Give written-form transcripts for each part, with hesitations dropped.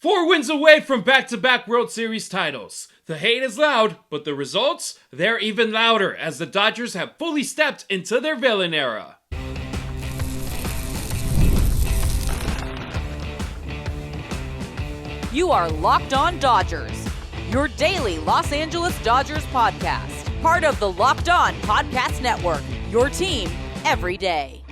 4 wins away from back-to-back World Series titles. The hate is loud, but the results, they're even louder as the Dodgers have fully stepped into their villain era. You are Locked On Dodgers, your daily Los Angeles Dodgers podcast. Part of the Locked On Podcast Network, your team every day.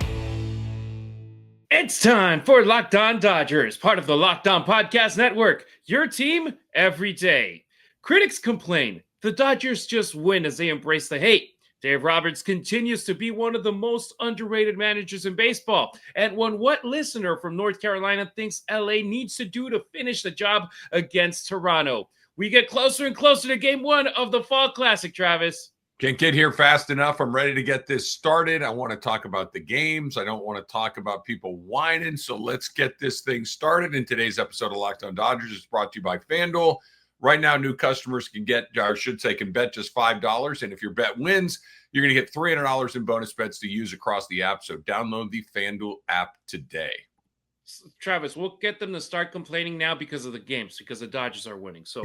It's time for Locked On Dodgers, part of the Locked On Podcast Network, your team every day. Critics complain the Dodgers just win as they embrace the hate. Dave Roberts continues to be one of the most underrated managers in baseball. And what listener from North Carolina thinks LA needs to do to finish the job against Toronto? We get closer and closer to Game 1 of the Fall Classic, Travis. Can't get here fast enough. I'm ready to get this started. I want to talk about the games. I don't want to talk about people whining. So let's get this thing started. In today's episode of Locked On Dodgers is brought to you by FanDuel. Right now, new customers can bet just $5. And if your bet wins, you're going to get $300 in bonus bets to use across the app. So download the FanDuel app today. Travis, we'll get them to start complaining now because of the games, because the Dodgers are winning. So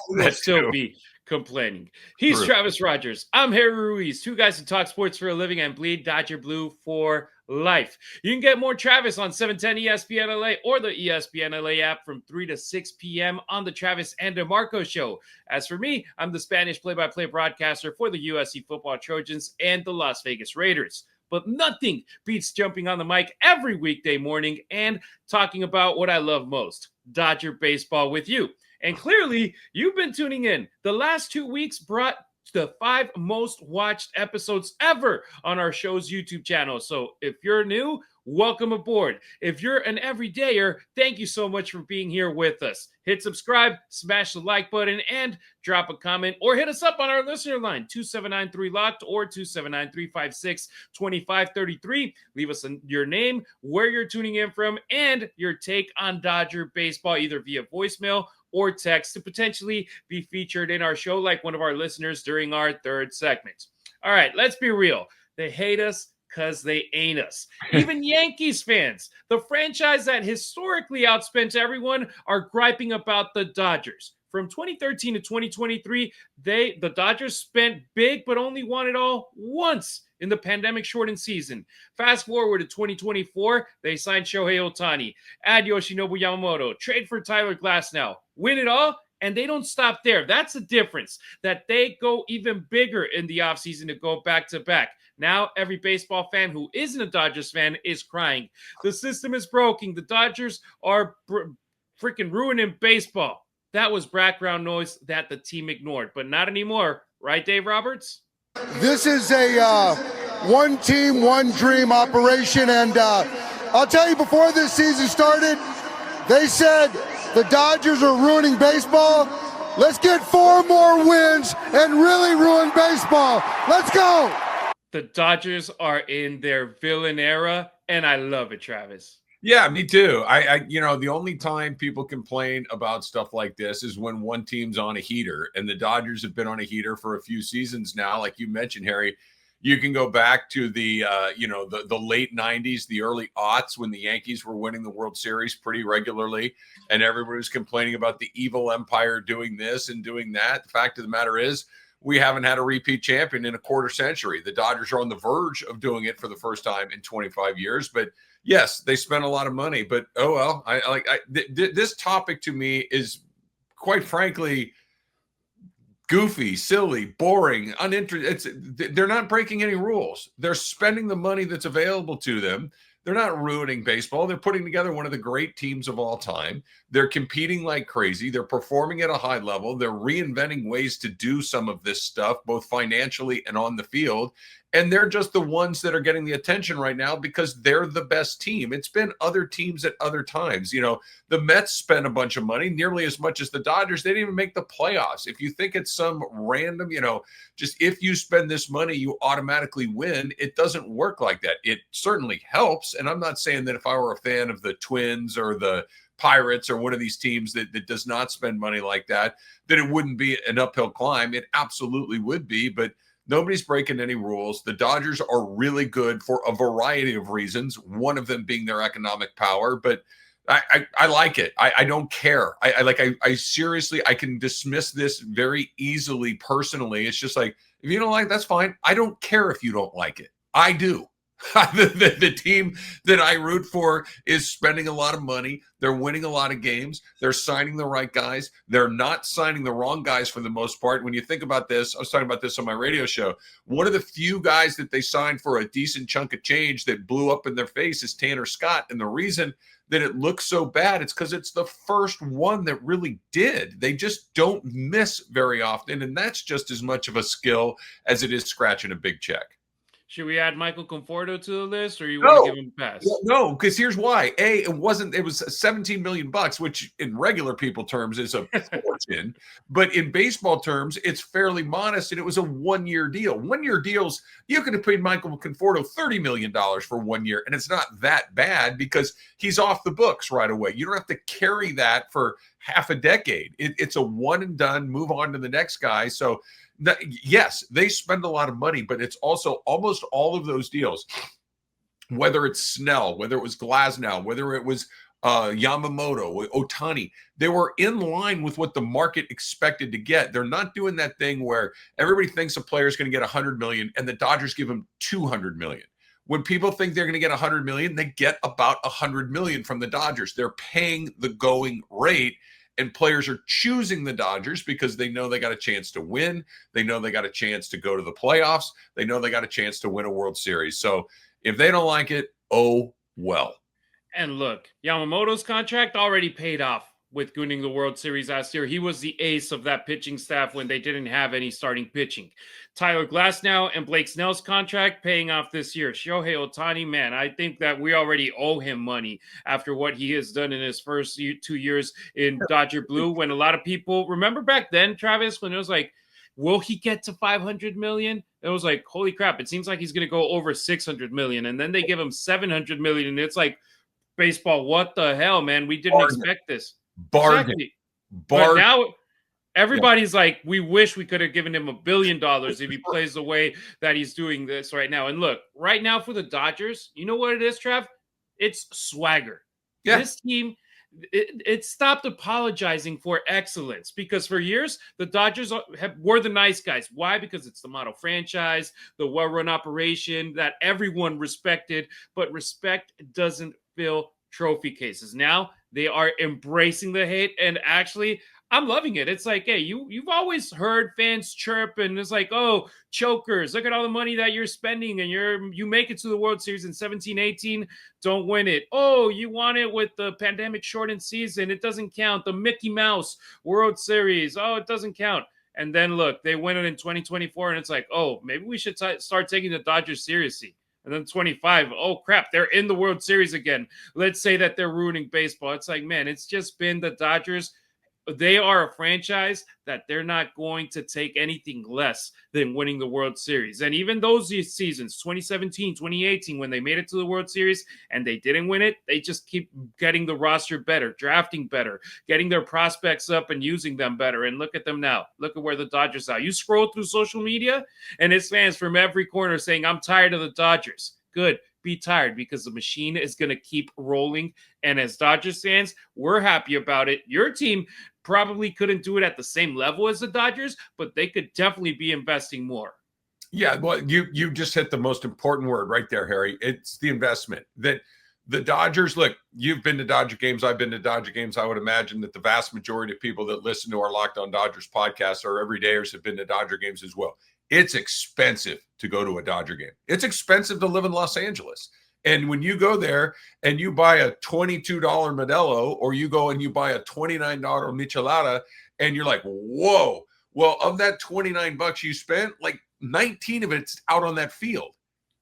we'll still be complaining. He's True. Travis Rogers. I'm Harry Ruiz, two guys who talk sports for a living and bleed Dodger blue for life. You can get more Travis on 710 ESPN LA or the ESPN LA app from 3 to 6 p.m. on the Travis and DeMarco show. As for me, I'm the Spanish play-by-play broadcaster for the USC Football Trojans and the Las Vegas Raiders. But nothing beats jumping on the mic every weekday morning and talking about what I love most, Dodger baseball with you. And clearly, you've been tuning in. The last 2 weeks brought the 5 most watched episodes ever on our show's YouTube channel. So if you're new, welcome aboard. If you're an everydayer, thank you so much for being here with us. Hit subscribe, smash the like button, and drop a comment or hit us up on our listener line, 2793-LOCKED or 279-356-2533. Leave us your name, where you're tuning in from, and your take on Dodger baseball, either via voicemail or text, to potentially be featured in our show like one of our listeners during our third segment. All right, let's be real. They hate us because they ain't us. Even Yankees fans, the franchise that historically outspent everyone, are griping about the Dodgers. From 2013 to 2023, the Dodgers spent big but only won it all once in the pandemic-shortened season. Fast forward to 2024, they signed Shohei Ohtani, add Yoshinobu Yamamoto, trade for Tyler Glasnow, win it all, and they don't stop there. That's the difference, that they go even bigger in the offseason to go back-to-back. Now, every baseball fan who isn't a Dodgers fan is crying. The system is broken. The Dodgers are freaking ruining baseball. That was background noise that the team ignored, but not anymore. Right, Dave Roberts? This is a one team, one dream operation, and I'll tell you, before this season started, they said the Dodgers are ruining baseball. Let's get 4 more wins and really ruin baseball. Let's go. The Dodgers are in their villain era, and I love it, Travis. Yeah, me too. The only time people complain about stuff like this is when one team's on a heater, and the Dodgers have been on a heater for a few seasons now. Like you mentioned, Harry, you can go back to the late 90s, the early aughts, when the Yankees were winning the World Series pretty regularly, and everybody was complaining about the evil empire doing this and doing that. The fact of the matter is, we haven't had a repeat champion in a quarter century. The Dodgers are on the verge of doing it for the first time in 25 years. But yes, they spent a lot of money. But oh well, this topic to me is, quite frankly, goofy, silly, boring, uninteresting. They're not breaking any rules. They're spending the money that's available to them. They're not ruining baseball. They're putting together one of the great teams of all time. They're competing like crazy. They're performing at a high level. They're reinventing ways to do some of this stuff, both financially and on the field. And they're just the ones that are getting the attention right now because they're the best team. It's been other teams at other times. The Mets spent a bunch of money, nearly as much as the Dodgers. They didn't even make the playoffs. If you think it's some random, just if you spend this money, you automatically win. It doesn't work like that. It certainly helps. And I'm not saying that if I were a fan of the Twins or the Pirates or one of these teams that does not spend money like that it wouldn't be an uphill climb. It absolutely would be. But Nobody's breaking any rules. The Dodgers are really good for a variety of reasons, one of them being their economic power. But I like it. I don't care. I seriously, I can dismiss this very easily personally. It's just like, if you don't like it, that's fine. I don't care if you don't like it. I do. The team that I root for is spending a lot of money. They're winning a lot of games. They're signing the right guys. They're not signing the wrong guys for the most part. When you think about this, I was talking about this on my radio show. One of the few guys that they signed for a decent chunk of change that blew up in their face is Tanner Scott. And the reason that it looks so bad, it's because it's the first one that really did. They just don't miss very often. And that's just as much of a skill as it is scratching a big check. Should we add Michael Conforto to the list, or you want to give him a pass? No, because here's why. It was $17 million, which in regular people terms is a fortune, but in baseball terms, it's fairly modest, and it was a 1-year deal. 1-year deals, you could have paid Michael Conforto $30 million for 1 year, and it's not that bad because he's off the books right away. You don't have to carry that for half a decade. It's a one and done, move on to the next guy. So yes, they spend a lot of money, but it's also almost all of those deals, whether it's Snell, whether it was Glasnow, whether it was Yamamoto, Ohtani, they were in line with what the market expected to get. They're not doing that thing where everybody thinks a player is going to get $100 million and the Dodgers give him $200 million. When people think they're going to get $100 million, they get about $100 million from the Dodgers. They're paying the going rate. And players are choosing the Dodgers because they know they got a chance to win. They know they got a chance to go to the playoffs. They know they got a chance to win a World Series. So if they don't like it, oh, well. And look, Yamamoto's contract already paid off with winning the World Series last year. He was the ace of that pitching staff when they didn't have any starting pitching. Tyler Glasnow and Blake Snell's contract paying off this year. Shohei Ohtani, man, I think that we already owe him money after what he has done in his first 2 years in Dodger Blue. When a lot of people remember back then, Travis, when it was like, will he get to 500 million? It was like, holy crap, it seems like he's going to go over 600 million. And then they give him 700 million. And it's like, baseball, what the hell, man? We didn't expect this. Bargain. Exactly. But now everybody's like, we wish we could have given him $1 billion if he plays the way that he's doing this right now. And look, right now for the Dodgers, you know what it is, Trev? It's swagger. Yeah. This team, it stopped apologizing for excellence because for years, the Dodgers were the nice guys. Why? Because it's the model franchise, the well-run operation that everyone respected, but respect doesn't fill trophy cases. Now they are embracing the hate, and actually, I'm loving it. It's like, hey, you've always heard fans chirp, and it's like, oh, chokers, look at all the money that you're spending, and you make it to the World Series in 17-18, don't win it. Oh, you want it with the pandemic shortened season, it doesn't count. The Mickey Mouse World Series, oh, it doesn't count. And then look, they win it in 2024, and it's like, oh, maybe we should start taking the Dodgers seriously. And then 25, oh crap, they're in the World Series again. Let's say that they're ruining baseball. It's like, man, it's just been the Dodgers. They are a franchise that they're not going to take anything less than winning the World Series. And even those seasons, 2017, 2018, when they made it to the World Series and they didn't win it, they just keep getting the roster better, drafting better, getting their prospects up and using them better. And look at them now. Look at where the Dodgers are. You scroll through social media and it's fans from every corner saying, I'm tired of the Dodgers. Good. Be tired because the machine is going to keep rolling. And as Dodgers fans, we're happy about it. Your team probably couldn't do it at the same level as the Dodgers, but they could definitely be investing more. Yeah, well, you just hit the most important word right there, Harry. It's the investment. That the Dodgers, look, you've been to Dodger games. I've been to Dodger games. I would imagine that the vast majority of people that listen to our Locked On Dodgers podcast are everydayers have been to Dodger games as well. It's expensive to go to a Dodger game. It's expensive to live in Los Angeles. And when you go there and you buy a $22 Modelo or you go and you buy a $29 Michelada and you're like, whoa, well, of that $29 you spent, like 19 of it's out on that field,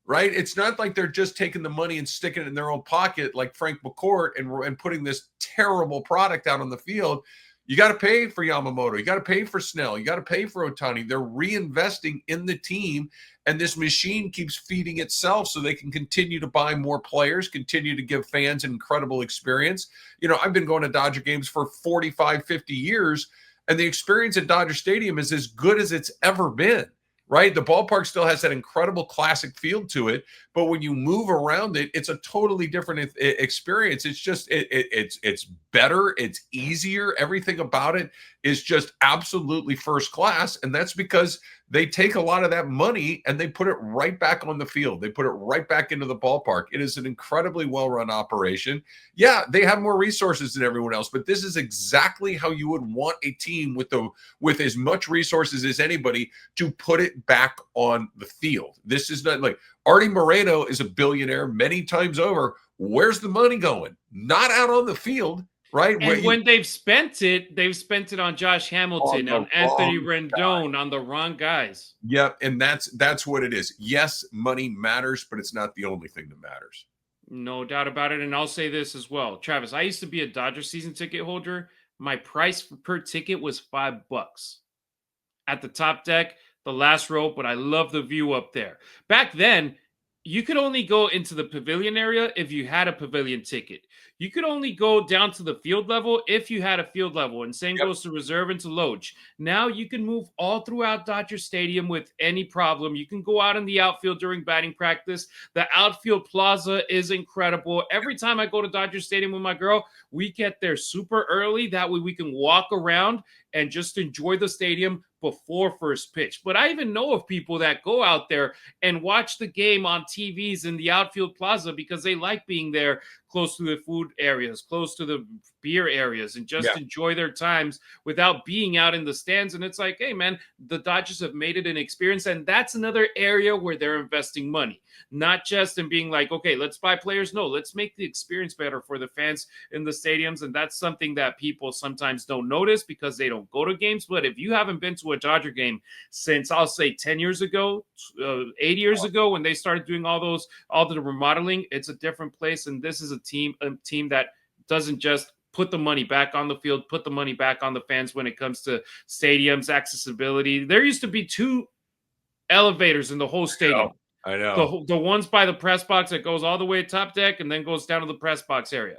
right? It's not like they're just taking the money and sticking it in their own pocket like Frank McCourt and putting this terrible product out on the field. You got to pay for Yamamoto. You got to pay for Snell. You got to pay for Ohtani. They're reinvesting in the team, and this machine keeps feeding itself so they can continue to buy more players, continue to give fans an incredible experience. You know, I've been going to Dodger games for 45, 50 years, and the experience at Dodger Stadium is as good as it's ever been, right? The ballpark still has that incredible classic feel to it, but when you move around it, it's a totally different experience. It's just it's better, it's easier. Everything about it is just absolutely first class, and that's because they take a lot of that money and they put it right back on the field. They put it right back into the ballpark. It is an incredibly well-run operation. Yeah, they have more resources than everyone else, but this is exactly how you would want a team with as much resources as anybody to put it back on the field. This is not like Artie Moreno is a billionaire many times over. Where's the money going? Not out on the field, right? And when they've spent it on Josh Hamilton, on Anthony Rendon, on the wrong guys. Yeah, and that's what it is. Yes, money matters, but it's not the only thing that matters. No doubt about it. And I'll say this as well. Travis, I used to be a Dodger season ticket holder. My price per ticket was $5 at the top deck, the last row, but I love the view up there. Back then, you could only go into the pavilion area if you had a pavilion ticket. You could only go down to the field level if you had a field level, and same goes to reserve and to Loge. Now you can move all throughout Dodger Stadium with any problem. You can go out in the outfield during batting practice. The outfield plaza is incredible. Every time I go to Dodger Stadium with my girl, we get there super early. That way we can walk around and just enjoy the stadium before first pitch. But I even know of people that go out there and watch the game on TVs in the outfield plaza because they like being there close to the food areas, close to the beer areas, and just enjoy their times without being out in the stands. And it's like, hey, man, the Dodgers have made it an experience. And that's another area where they're investing money, not just in being like, okay, let's buy players. No, let's make the experience better for the fans in the stadiums. And that's something that people sometimes don't notice because they don't go to games. But if you haven't been to a Dodger game since, I'll say 10 years ago, 8 years ago, when they started doing all the remodeling, it's a different place. And this is a team that doesn't just put the money back on the field, put the money back on the fans when it comes to stadiums, accessibility. There used to be 2 elevators in the whole stadium. I know. The ones by the press box that goes all the way to top deck and then goes down to the press box area.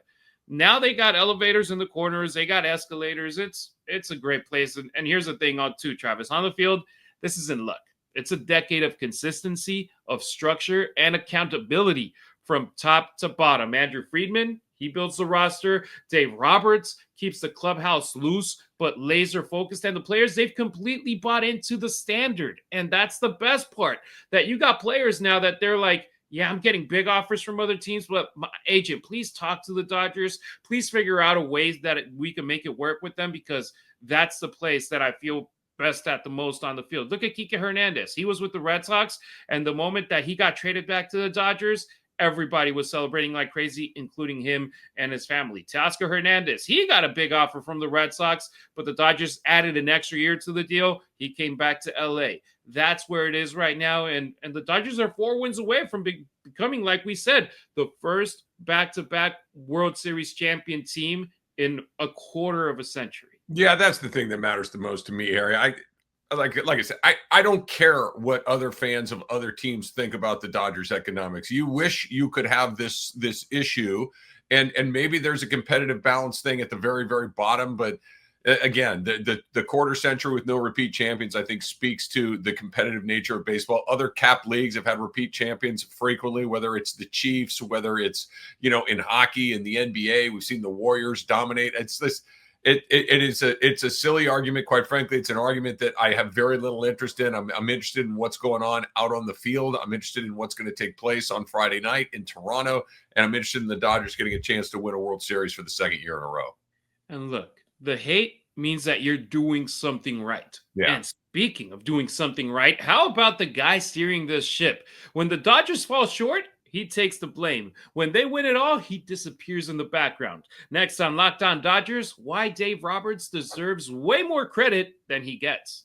Now they got elevators in the corners. They got escalators. It's a great place. And here's the thing too, Travis. On the field, this isn't luck. It's a decade of consistency, of structure, and accountability from top to bottom. Andrew Friedman, he builds the roster. Dave Roberts keeps the clubhouse loose but laser focused. And the players, they've completely bought into the standard. And that's the best part, that you got players now that they're like, yeah, I'm getting big offers from other teams, but my agent, please talk to the Dodgers. Please figure out a way that we can make it work with them, because that's the place that I feel best at the most on the field. Look at Kike Hernandez. He was with the Red Sox, and the moment that he got traded back to the Dodgers, everybody was celebrating like crazy, including him and his family. Teoscar Hernandez, he got a big offer from the Red Sox, but the Dodgers added an extra year to the deal. He came back to LA. That's where it is right now. And the Dodgers are 4 wins away from becoming, like we said, the first back-to-back World Series champion team in a quarter of a century. Yeah, that's the thing that matters the most to me, Harry. Like I said, I don't care what other fans of other teams think about the Dodgers economics. You wish you could have this issue, and maybe there's a competitive balance thing at the very, very bottom. But again, the quarter century with no repeat champions, I think, speaks to the competitive nature of baseball. Other cap leagues have had repeat champions frequently, whether it's the Chiefs, whether it's, in hockey and the NBA. We've seen the Warriors dominate. It's this. It's a silly argument, quite frankly. It's an argument that I have very little interest in. I'm interested in what's going on out on the field. I'm interested in what's going to take place on Friday night in Toronto, and I'm interested in the Dodgers getting a chance to win a World Series for the second year in a row. And look, the hate means that you're doing something right. Yeah. And speaking of doing something right, how about the guy steering this ship? When the Dodgers fall short, he takes the blame. When they win it all, he disappears in the background. Next on Locked On Dodgers, why Dave Roberts deserves way more credit than he gets.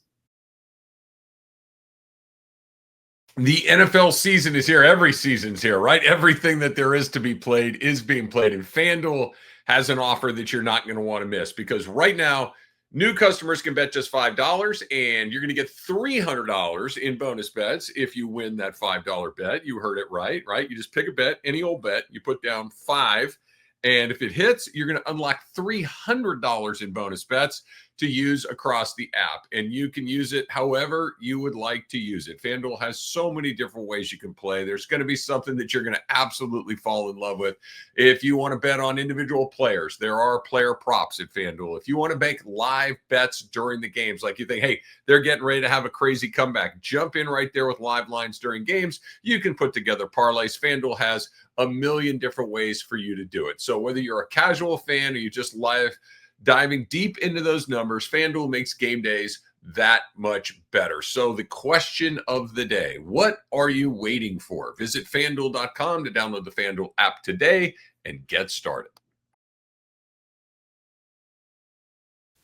The NFL season is here. Every season's here, right? Everything that there is to be played is being played. And FanDuel has an offer that you're not going to want to miss, because right now, new customers can bet just $5, and you're going to get $300 in bonus bets if you win that $5 bet. You heard it right? You just pick a bet, any old bet. You put down $5, And if it hits, you're going to unlock $300 in bonus bets to use across the app. And you can use it however you would like to use it. FanDuel has so many different ways you can play. There's going to be something that you're going to absolutely fall in love with. If you want to bet on individual players, there are player props at FanDuel. If you want to make live bets during the games, like you think, hey, they're getting ready to have a crazy comeback, jump in right there with live lines during games. You can put together parlays. FanDuel has a million different ways for you to do it. So whether you're a casual fan or you just live diving deep into those numbers, FanDuel makes game days that much better. So the question of the day, what are you waiting for? Visit FanDuel.com to download the FanDuel app today and get started.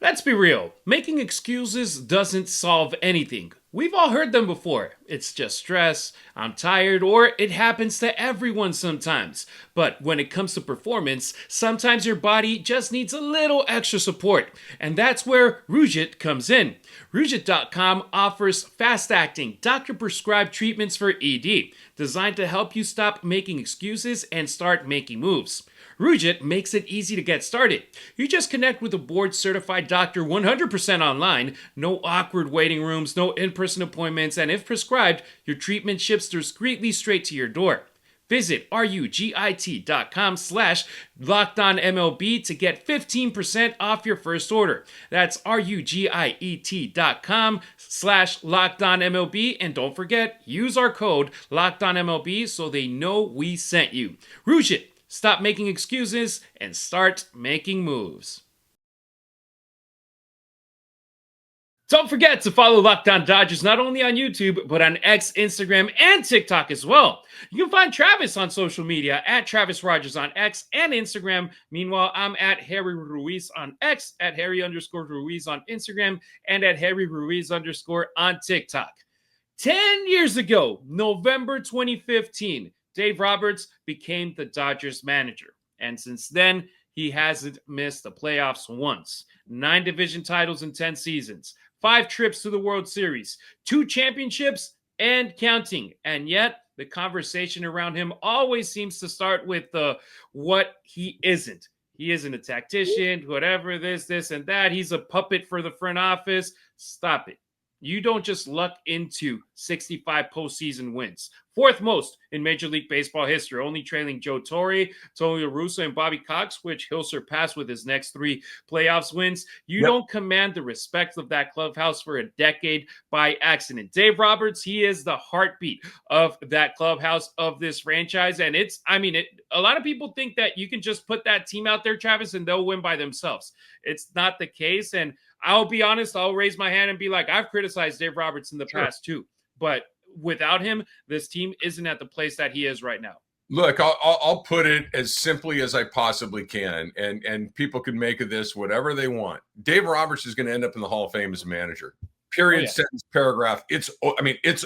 Let's be real. Making excuses doesn't solve anything. We've all heard them before. It's just stress, I'm tired, or it happens to everyone sometimes. But when it comes to performance, sometimes your body just needs a little extra support. And that's where Ruiz comes in. Ruiz.com offers fast-acting, doctor-prescribed treatments for ED, designed to help you stop making excuses and start making moves. Ruiz makes it easy to get started. You just connect with a board-certified doctor 100% online, no awkward waiting rooms, no in-person appointments, and if prescribed, your treatment ships discreetly straight to your door. Visit rugit.com/LockedOnMLB to get 15% off your first order. That's rugit.com/LockedOnMLB, and don't forget, use our code LockedOnMLB so they know we sent you. Ruiz. Stop making excuses and start making moves. Don't forget to follow Locked On Dodgers not only on YouTube, but on X, Instagram, and TikTok as well. You can find Travis on social media at Travis Rogers on X and Instagram. Meanwhile, I'm at Harry Ruiz on X, at Harry_Ruiz on Instagram, and at Harry Ruiz_ on TikTok. 10 years ago, November 2015, Dave Roberts became the Dodgers manager. And since then, he hasn't missed the playoffs once. 9 division titles in 10 seasons, 5 trips to the World Series, 2 championships, and counting. And yet, the conversation around him always seems to start with what he isn't. He isn't a tactician, whatever, this, and that. He's a puppet for the front office. Stop it. You don't just luck into 65 postseason wins. 4th most in Major League Baseball history, only trailing Joe Torre, Tony La Russa, and Bobby Cox, which he'll surpass with his next 3 playoffs wins. You don't command the respect of that clubhouse for a decade by accident. Dave Roberts, he is the heartbeat of that clubhouse, of this franchise. And a lot of people think that you can just put that team out there, Travis, and they'll win by themselves. It's not the case. And I'll be honest, I'll raise my hand and be like, I've criticized Dave Roberts in the past too. But without him, this team isn't at the place that he is right now. Look, I'll put it as simply as I possibly can, and people can make of this whatever they want. Dave Roberts is going to end up in the Hall of Fame as a manager. Period, sentence, paragraph. It's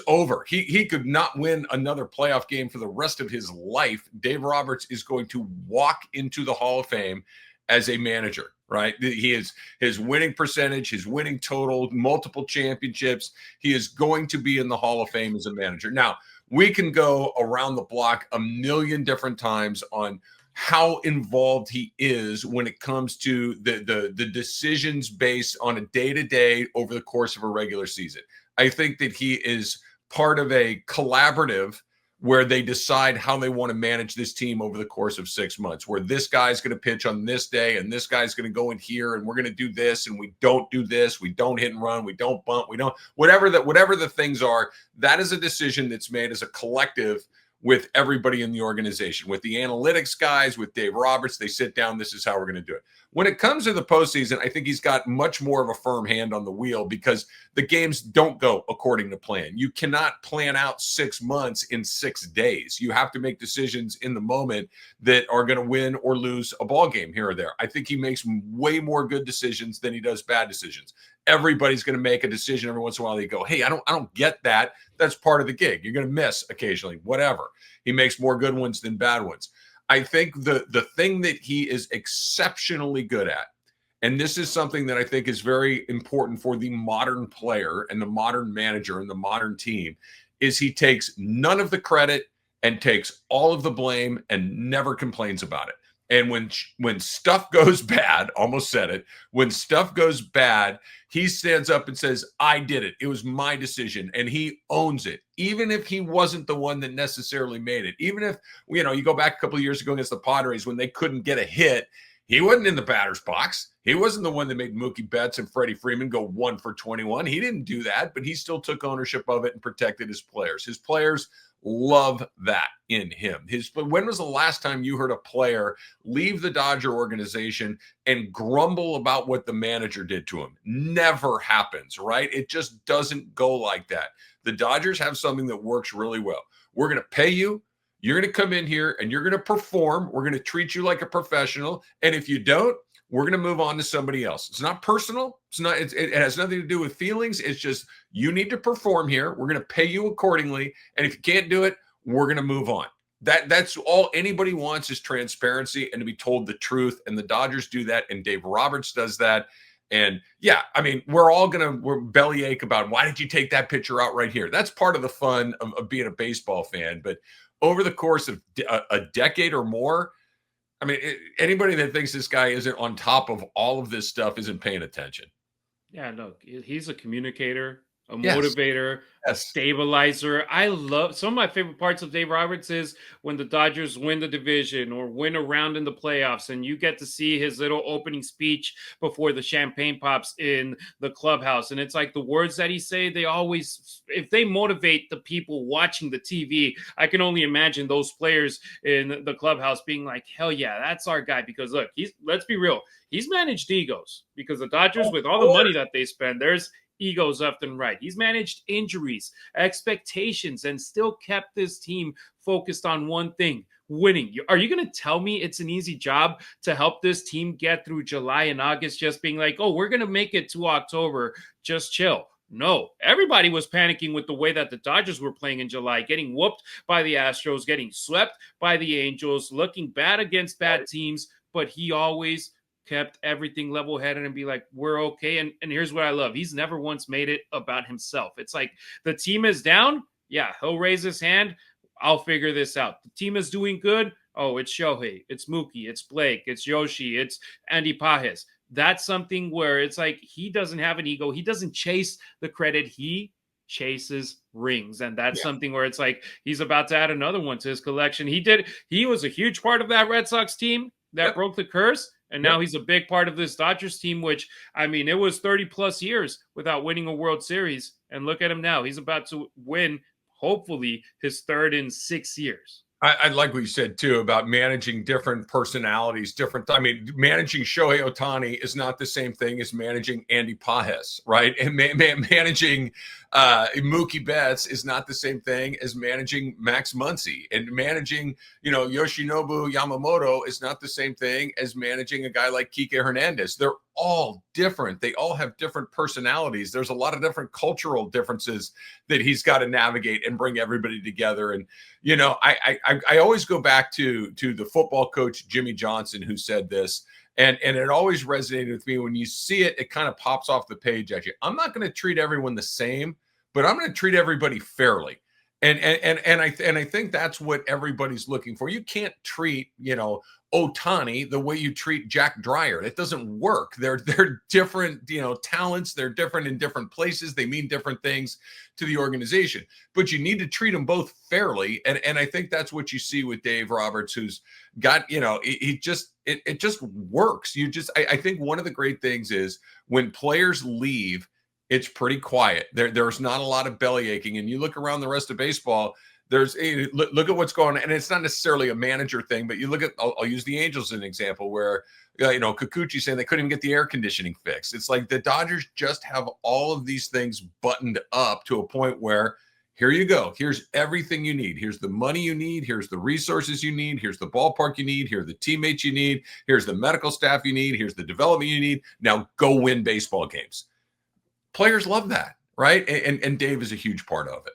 over. He could not win another playoff game for the rest of his life. Dave Roberts is going to walk into the Hall of Fame as a manager, right? He is his winning percentage, his winning total, multiple championships. He is going to be in the Hall of Fame as a manager. Now, we can go around the block a million different times on how involved he is when it comes to the decisions based on a day-to-day over the course of a regular season. I think that he is part of a collaborative where they decide how they want to manage this team over the course of 6 months, where this guy's going to pitch on this day and this guy's going to go in here and we're going to do this and we don't do this, we don't hit and run, we don't bunt, we don't, whatever the things are. That is a decision that's made as a collective with everybody in the organization, with the analytics guys, with Dave Roberts. They sit down, this is how we're going to do it. When it comes to the postseason, I think he's got much more of a firm hand on the wheel because the games don't go according to plan. You cannot plan out 6 months in 6 days. You have to make decisions in the moment that are going to win or lose a ball game here or there. I think he makes way more good decisions than he does bad decisions. Everybody's going to make a decision every once in a while. They go, hey, I don't get that. That's part of the gig. You're going to miss occasionally, whatever. He makes more good ones than bad ones. I think the thing that he is exceptionally good at, and this is something that I think is very important for the modern player and the modern manager and the modern team, is he takes none of the credit and takes all of the blame and never complains about it. And when stuff goes bad, almost said it, when stuff goes bad, he stands up and says, I did it. It was my decision. And he owns it, even if he wasn't the one that necessarily made it. Even if, you go back a couple of years ago against the Padres when they couldn't get a hit, he wasn't in the batter's box. He wasn't the one that made Mookie Betts and Freddie Freeman go 1 for 21. He didn't do that, but he still took ownership of it and protected his players. His players love that in him. When was the last time you heard a player leave the Dodger organization and grumble about what the manager did to him? Never happens, right? It just doesn't go like that. The Dodgers have something that works really well. We're going to pay you. You're going to come in here and you're going to perform. We're going to treat you like a professional. And if you don't, we're going to move on to somebody else. It's not personal. It has nothing to do with feelings. It's just, you need to perform here. We're going to pay you accordingly. And if you can't do it, we're going to move on. That's all anybody wants is transparency and to be told the truth. And the Dodgers do that. And Dave Roberts does that. And yeah, I mean, we're bellyache about why did you take that pitcher out right here? That's part of the fun of being a baseball fan. But over the course of a decade or more, I mean, anybody that thinks this guy isn't on top of all of this stuff isn't paying attention. Yeah, look, he's a communicator, a Yes. motivator, a stabilizer. I love some of my favorite parts of Dave Roberts is when the Dodgers win the division or win a round in the playoffs, and you get to see his little opening speech before the champagne pops in the clubhouse. And it's like the words that he say, they always, if they motivate the people watching the TV, I can only imagine those players in the clubhouse being like, hell yeah, that's our guy. Because look, let's be real, he's managed egos because the Dodgers, with all the money that they spend, there's egos left and right. He's managed injuries, expectations, and still kept this team focused on one thing: winning. Are you going to tell me it's an easy job to help this team get through July and August just being like, oh, we're going to make it to October, just chill? No, everybody was panicking with the way that the Dodgers were playing in July, getting whooped by the Astros, getting swept by the Angels, looking bad against bad teams, but he always kept everything level-headed and be like, we're okay. And here's what I love. He's never once made it about himself. It's like the team is down. Yeah, he'll raise his hand. I'll figure this out. The team is doing good. Oh, it's Shohei. It's Mookie. It's Blake. It's Yoshi. It's Andy Pajes. That's something where it's like he doesn't have an ego. He doesn't chase the credit. He chases rings. And that's something where it's like he's about to add another one to his collection. He was a huge part of that Red Sox team that broke the curse. And now he's a big part of this Dodgers team, which, I mean, it was 30 plus years without winning a World Series. And look at him now. He's about to win, hopefully, his third in 6 years. I like what you said, too, about managing different personalities, managing Shohei Ohtani is not the same thing as managing Andy Pajes, right? And managing Mookie Betts is not the same thing as managing Max Muncy. And managing, Yoshinobu Yamamoto is not the same thing as managing a guy like Kike Hernandez. They're all different. They all have different personalities. There's a lot of different cultural differences that he's got to navigate and bring everybody together. And, I always go back to the football coach, Jimmy Johnson, who said this, and it always resonated with me. When you see it, it kind of pops off the page at you. I'm not going to treat everyone the same, but I'm going to treat everybody fairly. And I think that's what everybody's looking for. You can't treat, Ohtani the way you treat Jack Dreyer. It doesn't work. They're different, talents. They're different in different places. They mean different things to the organization, but you need to treat them both fairly. And I think that's what you see with Dave Roberts, who's got, it just works. I think one of the great things is when players leave, it's pretty quiet. There's not a lot of belly aching. And you look around the rest of baseball, look at what's going on. And it's not necessarily a manager thing, but you look at, I'll use the Angels as an example where, Kikuchi saying they couldn't even get the air conditioning fixed. It's like the Dodgers just have all of these things buttoned up to a point where here you go. Here's everything you need. Here's the money you need. Here's the resources you need. Here's the ballpark you need. Here are the teammates you need. Here's the medical staff you need. Here's the development you need. Now go win baseball games. Players love that, right? And Dave is a huge part of it.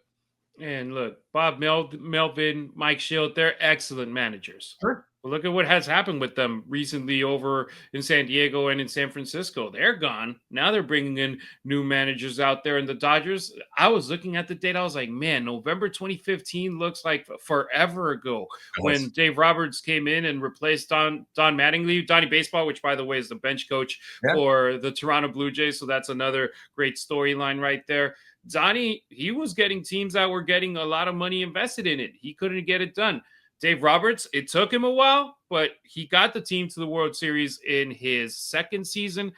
And look, Bob Melvin, Mike Schilt, they're excellent managers. Sure. Well, look at what has happened with them recently over in San Diego and in San Francisco. They're gone. Now they're bringing in new managers out there. And the Dodgers, I was looking at the date. I was like, man, November 2015 looks like forever ago when Dave Roberts came in and replaced Don Mattingly, Donnie Baseball, which, by the way, is the bench coach for the Toronto Blue Jays. So that's another great storyline right there. Donnie, he was getting teams that were getting a lot of money invested in it. He couldn't get it done. Dave Roberts, it took him a while, but he got the team to the World Series in his second season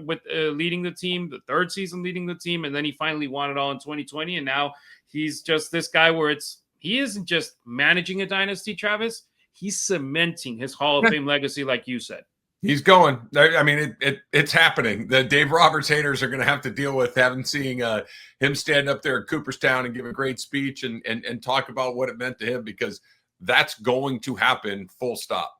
with leading the team, the third season leading the team, and then he finally won it all in 2020. And now he's just this guy where he isn't just managing a dynasty, Travis. He's cementing his Hall of Fame legacy, like you said. He's going. I mean, it's happening. The Dave Roberts haters are going to have to deal with seeing him stand up there at Cooperstown and give a great speech and talk about what it meant to him, because that's going to happen, full stop.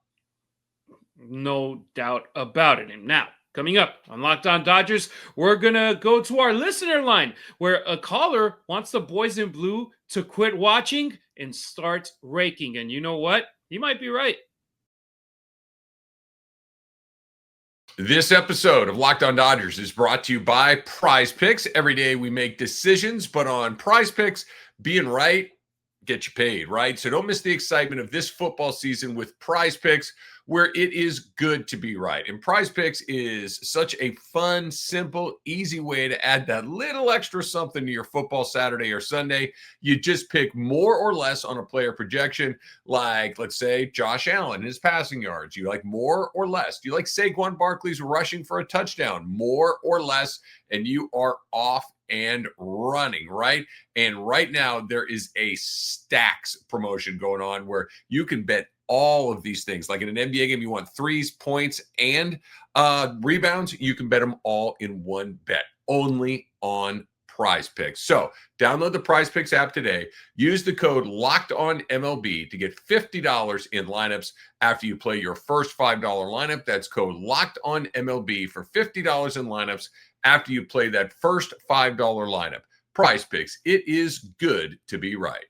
No doubt about it. And now, coming up on Locked On Dodgers, we're going to go to our listener line where a caller wants the boys in blue to quit watching and start raking. And you know what? He might be right. This episode of Locked On Dodgers is brought to you by Prize Picks. Every day we make decisions, but on Prize Picks, being right get you paid, right? So don't miss the excitement of this football season with Prize Picks, where it is good to be right. And Prize Picks is such a fun, simple, easy way to add that little extra something to your football Saturday or Sunday. You just pick more or less on a player projection, like, let's say, Josh Allen, his passing yards. You like more or less? Do you like Saquon Barkley's rushing for a touchdown? More or less? And you are off and running, right? And right now there is a stacks promotion going on where you can bet all of these things. Like in an NBA game, you want threes, points, and rebounds. You can bet them all in one bet, only on Prize Picks. So download the Prize Picks app today. Use the code LOCKEDONMLB to get $50 in lineups after you play your first $5 lineup. That's code LOCKEDONMLB for $50 in lineups after you play that first $5 lineup. Prize Picks, it is good to be right.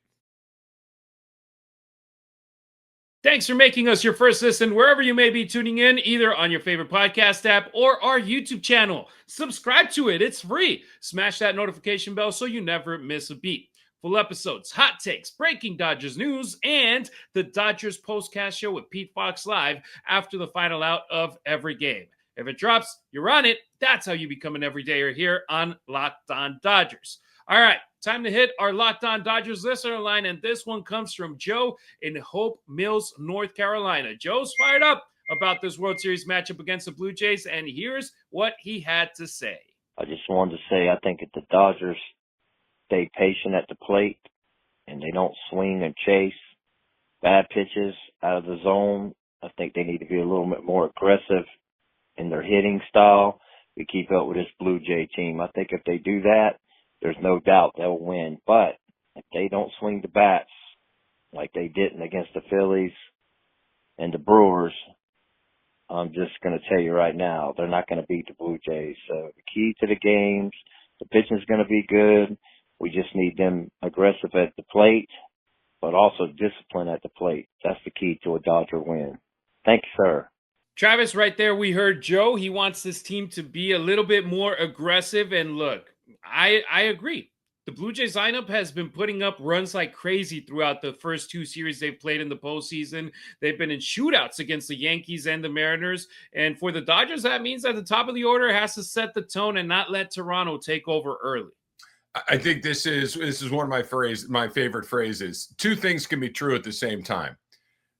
Thanks for making us your first listen wherever you may be tuning in, either on your favorite podcast app or our YouTube channel. Subscribe to it. It's free. Smash that notification bell so you never miss a beat. Full episodes, hot takes, breaking Dodgers news, and the Dodgers postcast show with Pete Fox live after the final out of every game. If it drops, you're on it. That's how you become an everydayer here on Locked On Dodgers. All right, time to hit our Locked On Dodgers listener line, and this one comes from Joe in Hope Mills, North Carolina. Joe's fired up about this World Series matchup against the Blue Jays, and here's what he had to say. I just wanted to say I think if the Dodgers stay patient at the plate and they don't swing and chase bad pitches out of the zone, I think they need to be a little bit more aggressive in their hitting style to keep up with this Blue Jay team. I think if they do that, there's no doubt they'll win. But if they don't swing the bats like they didn't against the Phillies and the Brewers, I'm just going to tell you right now, they're not going to beat the Blue Jays. So the key to the games, the pitching is going to be good. We just need them aggressive at the plate, but also discipline at the plate. That's the key to a Dodger win. Thank you, sir. Travis, right there, we heard Joe. He wants this team to be a little bit more aggressive. And look, I agree. The Blue Jays lineup has been putting up runs like crazy throughout the first two series they've played in the postseason. They've been in shootouts against the Yankees and the Mariners. And for the Dodgers, that means that the top of the order has to set the tone and not let Toronto take over early. I think this is one of my favorite phrases. Two things can be true at the same time.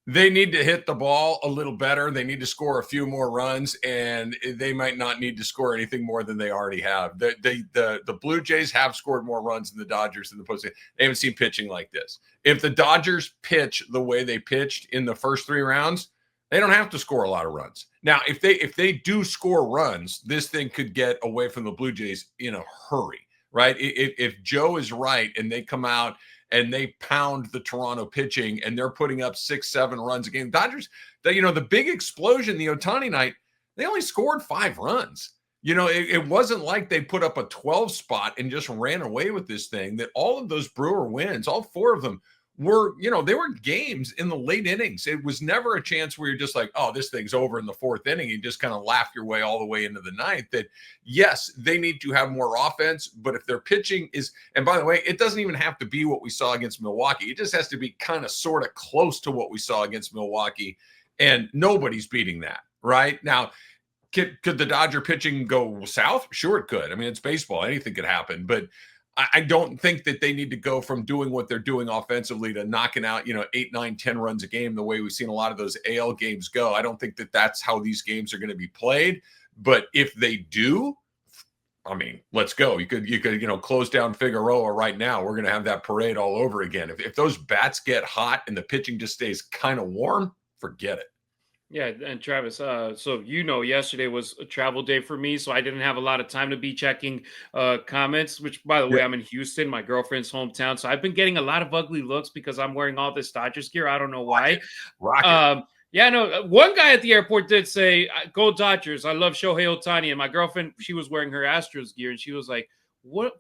They need to hit the ball a little better. They need to score a few more runs, and they might not need to score anything more than they already have. The Blue Jays have scored more runs than the Dodgers in the postseason. They haven't seen pitching like this. If the Dodgers pitch the way they pitched in the first three rounds, they don't have to score a lot of runs. Now, if they do score runs, this thing could get away from the Blue Jays in a hurry, right? If Joe is right and they come out and they pound the Toronto pitching and they're putting up 6-7 runs a game. Dodgers, the big explosion, the Ohtani night, they only scored 5 runs. It wasn't like they put up a 12 spot and just ran away with this thing. That all of those Brewer wins, all 4 of them, they were games in the late innings. It was never a chance where you're just like, oh, this thing's over in the fourth inning. You just kind of laugh your way all the way into the ninth. That, yes, they need to have more offense, but if their pitching is, and by the way, it doesn't even have to be what we saw against Milwaukee. It just has to be kind of sort of close to what we saw against Milwaukee, and nobody's beating that right now. Could the Dodger pitching go south? Sure, it could. I mean, it's baseball. Anything could happen. But I don't think that they need to go from doing what they're doing offensively to knocking out, 8, 9, 10 runs a game the way we've seen a lot of those AL games go. I don't think that that's how these games are going to be played. But if they do, I mean, let's go. You could close down Figueroa right now. We're going to have that parade all over again. If those bats get hot and the pitching just stays kind of warm, forget it. Yeah, and Travis, so yesterday was a travel day for me, so I didn't have a lot of time to be checking comments, which, by the way, I'm in Houston, my girlfriend's hometown, so I've been getting a lot of ugly looks because I'm wearing all this Dodgers gear. I don't know why. Rocket. Yeah, no, one guy at the airport did say, go Dodgers, I love Shohei Ohtani, and my girlfriend, she was wearing her Astros gear, and she was like, what?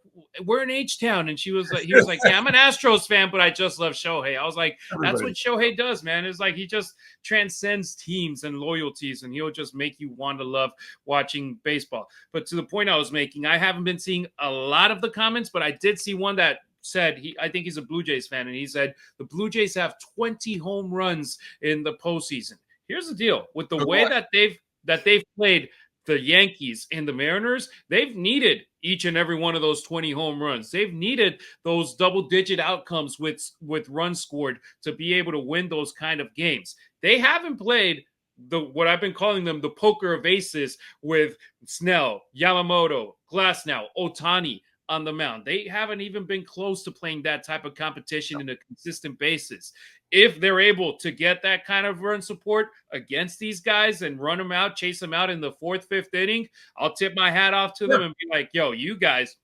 We're in H-Town, and he was like, yeah, I'm an Astros fan, but I just love Shohei. I was like, that's what Shohei does, man. It's like he just transcends teams and loyalties, and he'll just make you want to love watching baseball. But to the point I was making, I haven't been seeing a lot of the comments, but I did see one that said I think he's a Blue Jays fan, and he said the Blue Jays have 20 home runs in the postseason. Here's the deal with the way that they've played the Yankees and the Mariners. They've needed each and every one of those 20 home runs. They've needed those double-digit outcomes with runs scored to be able to win those kind of games. They haven't played what I've been calling them the poker of aces with Snell, Yamamoto, Glasnow, Ohtani on the mound. They haven't even been close to playing that type of competition in a consistent basis. If they're able to get that kind of run support against these guys and run them out, chase them out in the fourth, fifth inning, I'll tip my hat off to them and be like, yo, you guys,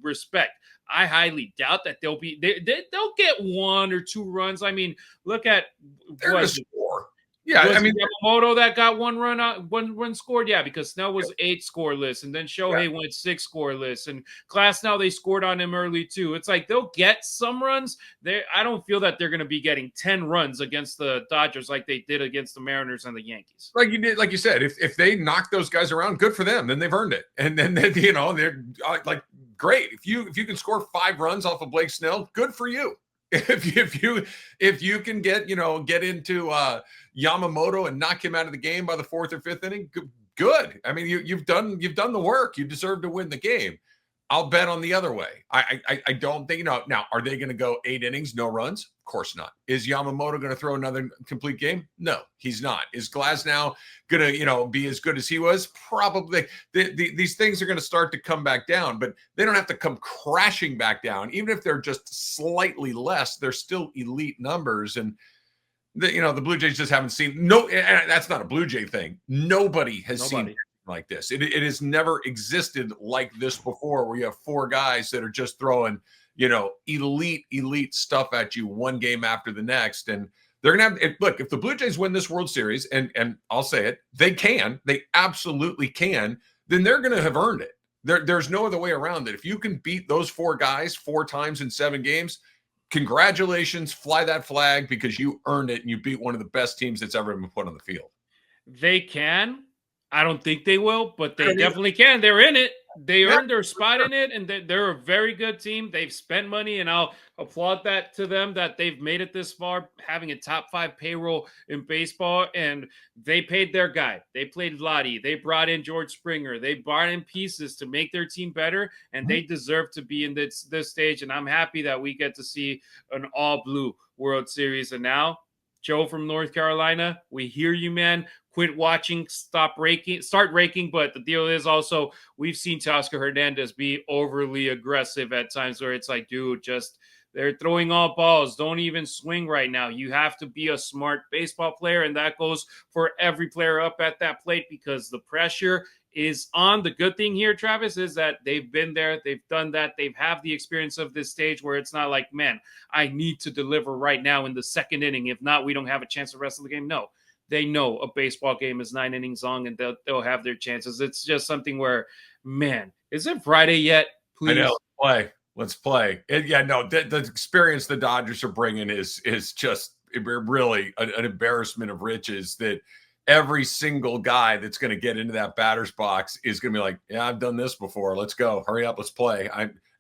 respect. I highly doubt that they'll get 1 or 2 runs. I mean, look at score. Yeah, I mean, Yamamoto that got one run scored. Yeah, because Snell was 8 scoreless, and then Shohei went 6 scoreless, and Glasnow they scored on him early too. It's like they'll get some runs. I don't feel that they're going to be getting 10 runs against the Dodgers like they did against the Mariners and the Yankees. Like you said, if they knock those guys around, good for them. Then they've earned it, and then they're like great. If you can score 5 runs off of Blake Snell, good for you. If you can get into Yamamoto and knock him out of the game by the 4th or 5th inning, good. I mean, you've done the work. You deserve to win the game. I'll bet on the other way. I don't think, now, are they going to go 8 innings, no runs? Of course not. Is Yamamoto going to throw another complete game? No, he's not. Is Glasnow going to, be as good as he was? Probably. These things are going to start to come back down, but they don't have to come crashing back down. Even if they're just slightly less, they're still elite numbers. And the Blue Jays just haven't seen, and that's not a Blue Jay thing. Nobody has seen like this. It has never existed like this before, where you have 4 guys that are just throwing, elite stuff at you one game after the next. And they're going to have, look, if the Blue Jays win this World Series, and I'll say it, they absolutely can, then they're going to have earned it. There's no other way around it. If you can beat those 4 guys 4 times in 7 games, congratulations, fly that flag, because you earned it and you beat one of the best teams that's ever been put on the field. They can. I don't think they will, but they definitely can. They're in it. They earned their spot in it, and they're a very good team. They've spent money, and I'll applaud that to them that they've made it this far, having a top 5 payroll in baseball, and they paid their guy. They played Lottie. They brought in George Springer. They brought in pieces to make their team better, and they deserve to be in this stage, and I'm happy that we get to see an all-blue World Series. And now, Joe from North Carolina, we hear you, man. Quit watching, start raking. But the deal is also, we've seen Teoscar Hernandez be overly aggressive at times where it's like, dude, they're throwing all balls. Don't even swing right now. You have to be a smart baseball player, and that goes for every player up at that plate because the pressure is on. The good thing here, Travis, is that they've been there. They've done that. They've have the experience of this stage where it's not like, man, I need to deliver right now in the 2nd inning. If not, we don't have a chance the rest of the game. No. They know a baseball game is 9 innings long, and they'll have their chances. It's just something where, man, is it Friday yet? Please. I know. Play. Let's play. The experience the Dodgers are bringing is just really an embarrassment of riches, that every single guy that's going to get into that batter's box is going to be like, yeah, I've done this before. Let's go. Hurry up. Let's play.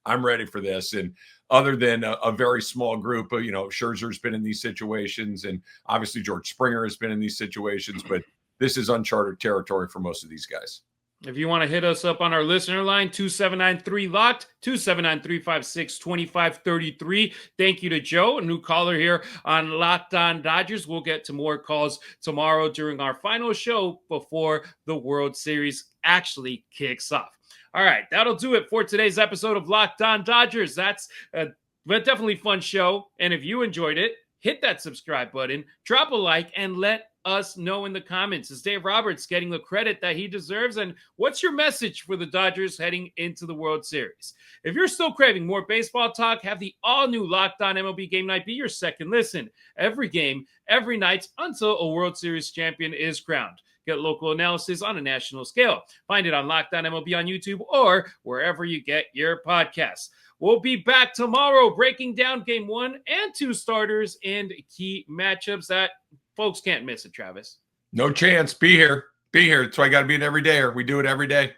I'm ready for this. And other than a very small group of, Scherzer's been in these situations, and obviously George Springer has been in these situations, but this is uncharted territory for most of these guys. If you want to hit us up on our listener line, 2793-LOCKED, 279-356-2533. Thank you to Joe, a new caller here on Locked On Dodgers. We'll get to more calls tomorrow during our final show before the World Series actually kicks off. All right, that'll do it for today's episode of Locked On Dodgers. That's a definitely fun show. And if you enjoyed it, hit that subscribe button, drop a like, and let us know in the comments. Is Dave Roberts getting the credit that he deserves? And what's your message for the Dodgers heading into the World Series? If you're still craving more baseball talk, have the all-new Locked On MLB Game Night be your second listen. Every game, every night, until a World Series champion is crowned. Get local analysis on a national scale. Find it on Locked On MLB on YouTube or wherever you get your podcasts. We'll be back tomorrow breaking down Game 1 and 2 starters and key matchups that folks can't miss it, Travis. No chance. Be here. Be here. That's why I got to be an everydayer. We do it every day.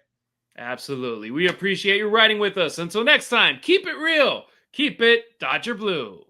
Absolutely. We appreciate you riding with us. Until next time, keep it real. Keep it Dodger Blue.